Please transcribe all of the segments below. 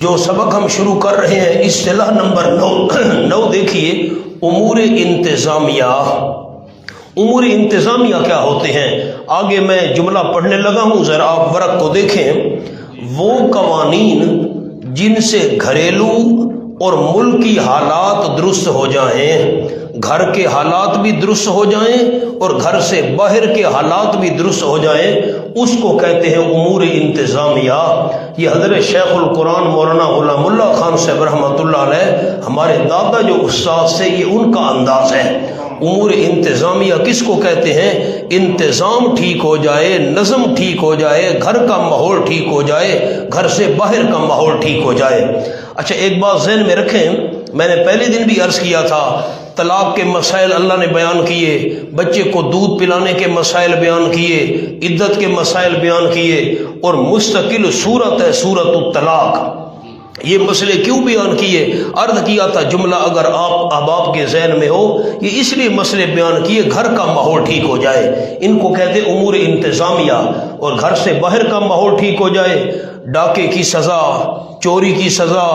جو سبق ہم شروع کر رہے ہیں اصطلاح نمبر 9 دیکھیے، امور انتظامیہ۔ امور انتظامیہ کیا ہوتے ہیں؟ آگے میں جملہ پڑھنے لگا ہوں، ذرا آپ ورق کو دیکھیں۔ وہ قوانین جن سے گھریلو اور ملکی حالات درست ہو جائیں، گھر کے حالات بھی درست ہو جائیں اور گھر سے باہر کے حالات بھی درست ہو جائیں، اس کو کہتے ہیں امور انتظامیہ۔ یہ حضرت شیخ القرآن مولانا غلام اللہ خان صاحب رحمۃ اللہ علیہ، ہمارے دادا جو استاد سے، یہ ان کا انداز ہے۔ امور انتظامیہ کس کو کہتے ہیں؟ انتظام ٹھیک ہو جائے، نظم ٹھیک ہو جائے، گھر کا ماحول ٹھیک ہو جائے، گھر سے باہر کا ماحول ٹھیک ہو جائے۔ اچھا، ایک بات ذہن میں رکھیں، میں نے پہلے دن بھی عرض کیا تھا، طلاق کے مسائل اللہ نے بیان کیے، بچے کو دودھ پلانے کے مسائل بیان کیے، عدت کے مسائل بیان کیے، اور مستقل صورت ہے صورت الطلاق، یہ مسئلے کیوں بیان کیے؟ عرض کیا تھا جملہ اگر آپ احباب کے ذہن میں ہو، یہ اس لیے مسئلے بیان کیے گھر کا ماحول ٹھیک ہو جائے، ان کو کہتے امور انتظامیہ، اور گھر سے باہر کا ماحول ٹھیک ہو جائے، ڈاکے کی سزا، چوری کی سزا،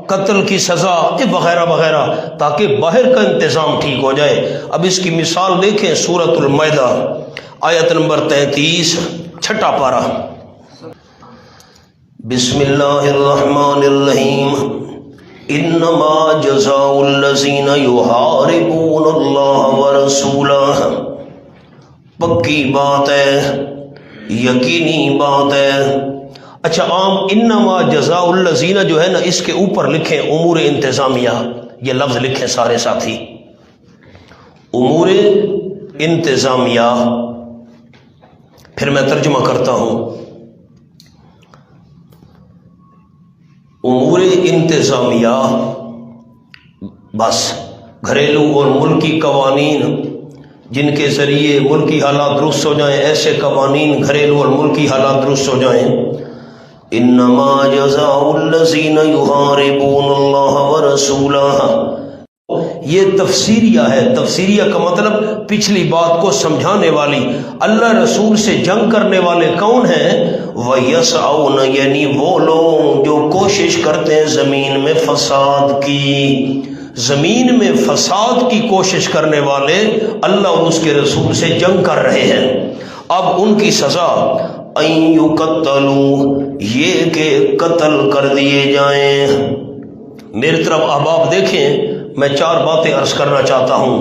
قتل کی سزا، وغیرہ وغیرہ، تاکہ باہر کا انتظام ٹھیک ہو جائے۔ اب اس کی مثال دیکھیں، سورۃ المائدہ آیت نمبر 33، چھٹا پارہ۔ بسم اللہ الرحمن الرحیم، انما جزاء الذین یحاربون اللہ ورسولہ، پکی بات ہے، یقینی بات ہے۔ اچھا، عام انما جزاء الذین جو ہے نا، اس کے اوپر لکھیں امور انتظامیہ، یہ لفظ لکھیں سارے ساتھی، امور انتظامیہ۔ پھر میں ترجمہ کرتا ہوں، امور انتظامیہ بس گھریلو اور ملکی قوانین جن کے ذریعے ملکی حالات درست ہو جائیں، ایسے قوانین گھریلو اور ملکی حالات درست ہو جائیں۔ انما جزاء الذین یحاربون اللہ ورسولہ، یہ تفسیریہ ہے۔ تفسیریہ کا مطلب پچھلی بات کو سمجھانے والی۔ اللہ رسول سے جنگ کرنے والے کون ہیں؟ وَيَسْعَوْنَ، یعنی وہ لوگ جو کوشش کرتے ہیں زمین میں فساد کی، زمین میں فساد کی کوشش کرنے والے اللہ اور اس کے رسول سے جنگ کر رہے ہیں۔ اب ان کی سزا اَن يُقَتَّلُوا، یہ کہ قتل کر دیے جائیں۔ میری طرف احباب دیکھیں، میں 4 باتیں عرض کرنا چاہتا ہوں۔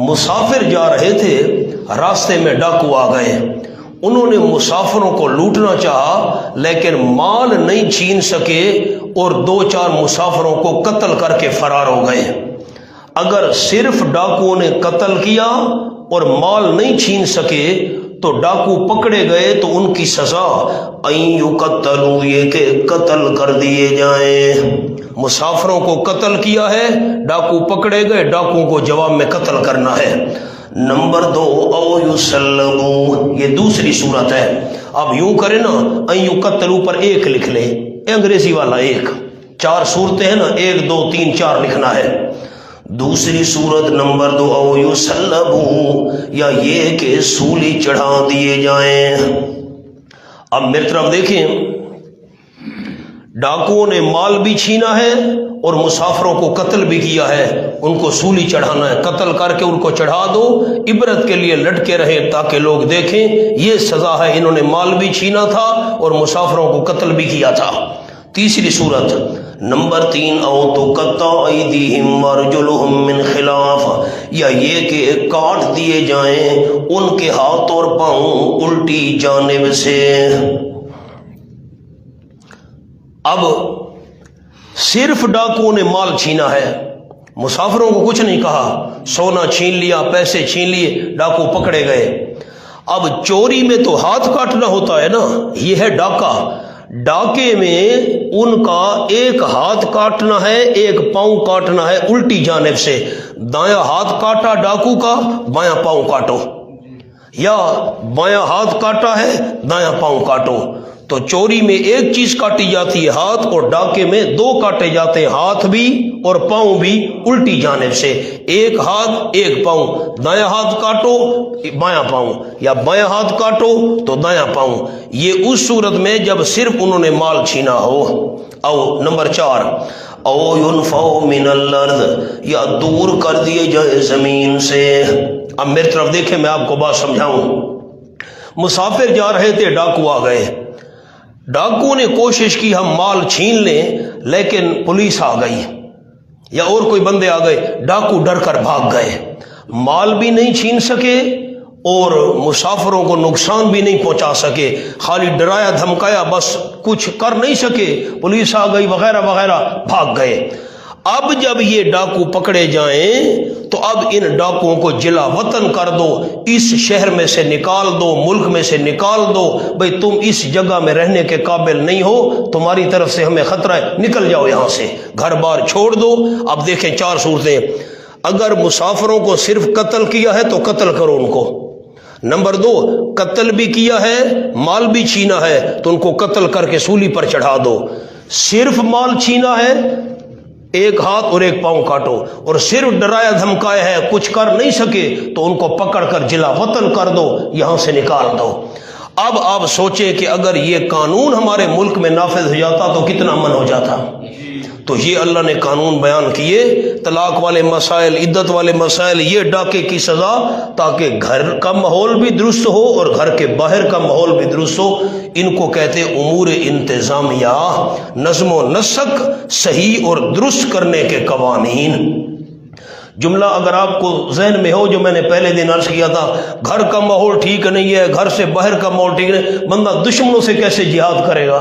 مسافر جا رہے تھے، راستے میں ڈاکو آ گئے، انہوں نے مسافروں کو لوٹنا چاہا لیکن مال نہیں چھین سکے، اور 2-4 مسافروں کو قتل کر کے فرار ہو گئے۔ اگر صرف ڈاکوؤں نے قتل کیا اور مال نہیں چھین سکے تو ڈاکو پکڑے گئے تو ان کی سزا اَن يُقَتَّلُوا، یہ کہ قتل کر دیے جائیں۔ مسافروں کو قتل کیا ہے، ڈاکو پکڑے گئے، ڈاکوؤں کو جواب میں قتل کرنا ہے۔ نمبر 2، او یسلموا، یہ دوسری صورت ہے۔ اب یوں کرے نا، اَن يُقَتَّلُوا پر 1 لکھ لے، انگریزی والا 1، 4 صورتیں ہیں نا، 1 2 3 4 لکھنا ہے۔ دوسری صورت نمبر 2، او یسلموا، یا یہ کہ سولی چڑھا دیے جائیں۔ اب میری طرف دیکھیں، ڈاکوؤں نے مال بھی چھینا ہے اور مسافروں کو قتل بھی کیا ہے، ان کو سولی چڑھانا ہے، قتل کر کے ان کو چڑھا دو، عبرت کے لیے لٹکے رہے تاکہ لوگ دیکھیں یہ سزا ہے، انہوں نے مال بھی چھینا تھا اور مسافروں کو قتل بھی کیا تھا۔ تیسری صورت نمبر 3، او تقطع ایدیہم وارجلہم من خلاف، یا یہ کہ کاٹ دیے جائیں ان کے ہاتھ اور پاؤں الٹی جانب سے۔ اب صرف ڈاکوؤں نے مال چھینا ہے، مسافروں کو کچھ نہیں کہا، سونا چھین لیا، پیسے چھین لیے، ڈاکو پکڑے گئے۔ اب چوری میں تو ہاتھ کاٹنا ہوتا ہے نا، یہ ہے ڈاکہ، ڈاکے میں ان کا 1 ہاتھ کاٹنا ہے، 1 پاؤں کاٹنا ہے الٹی جانب سے۔ دایاں ہاتھ کاٹا ڈاکو کا، بایاں پاؤں کاٹو، یا بایاں ہاتھ کاٹا ہے، دایاں پاؤں کاٹو۔ تو چوری میں 1 چیز کاٹی جاتی ہے ہاتھ، اور ڈاکے میں 2 کاٹے جاتے ہیں، ہاتھ بھی اور پاؤں بھی الٹی جانب سے۔ 1 ہاتھ 1 پاؤں، دایاں ہاتھ کاٹو بایاں پاؤں، یا بایاں ہاتھ کاٹو تو دایاں پاؤں۔ یہ اس صورت میں جب صرف انہوں نے مال چھینا ہو۔ او نمبر 4 او ينفوا من الارض، یا دور کر دیے جائے زمین سے۔ اب میری طرف دیکھیں، میں آپ کو بات سمجھاؤں۔ مسافر جا رہے تھے، ڈاکو آ گئے، ڈاکو نے کوشش کی ہم مال چھین لیں، لیکن پولیس آ گئی یا اور کوئی بندے آ گئے، ڈاکو ڈر کر بھاگ گئے، مال بھی نہیں چھین سکے اور مسافروں کو نقصان بھی نہیں پہنچا سکے، خالی ڈرایا دھمکایا، بس کچھ کر نہیں سکے، پولیس آ گئی وغیرہ وغیرہ، بھاگ گئے۔ اب جب یہ ڈاکو پکڑے جائیں تو اب ان ڈاکوؤں کو جلا وطن کر دو، اس شہر میں سے نکال دو، ملک میں سے نکال دو، بھئی تم اس جگہ میں رہنے کے قابل نہیں ہو، تمہاری طرف سے ہمیں خطرہ ہے، نکل جاؤ یہاں سے، گھر بار چھوڑ دو۔ اب دیکھیں 4 صورتیں، اگر مسافروں کو صرف قتل کیا ہے تو قتل کرو ان کو، نمبر 2 قتل بھی کیا ہے، مال بھی چھینا ہے تو ان کو قتل کر کے سولی پر چڑھا دو، صرف مال چھینا ہے ایک ہاتھ اور ایک پاؤں کاٹو، اور صرف ڈرایا دھمکایا ہے کچھ کر نہیں سکے تو ان کو پکڑ کر جلا وطن کر دو، یہاں سے نکال دو۔ اب آپ سوچیں کہ اگر یہ قانون ہمارے ملک میں نافذ ہو جاتا تو کتنا امن ہو جاتا۔ تو یہ اللہ نے قانون بیان کیے، طلاق والے مسائل، عدت والے مسائل، یہ ڈاکے کی سزا، تاکہ گھر کا ماحول بھی درست ہو اور گھر کے باہر کا ماحول بھی درست ہو۔ ان کو کہتے امور انتظامیہ، نظم و نسق صحیح اور درست کرنے کے قوانین۔ جملہ اگر آپ کو ذہن میں ہو جو میں نے پہلے دن عرض کیا تھا، گھر کا ماحول ٹھیک نہیں ہے، گھر سے باہر کا ماحول ٹھیک نہیں، بندہ دشمنوں سے کیسے جہاد کرے گا؟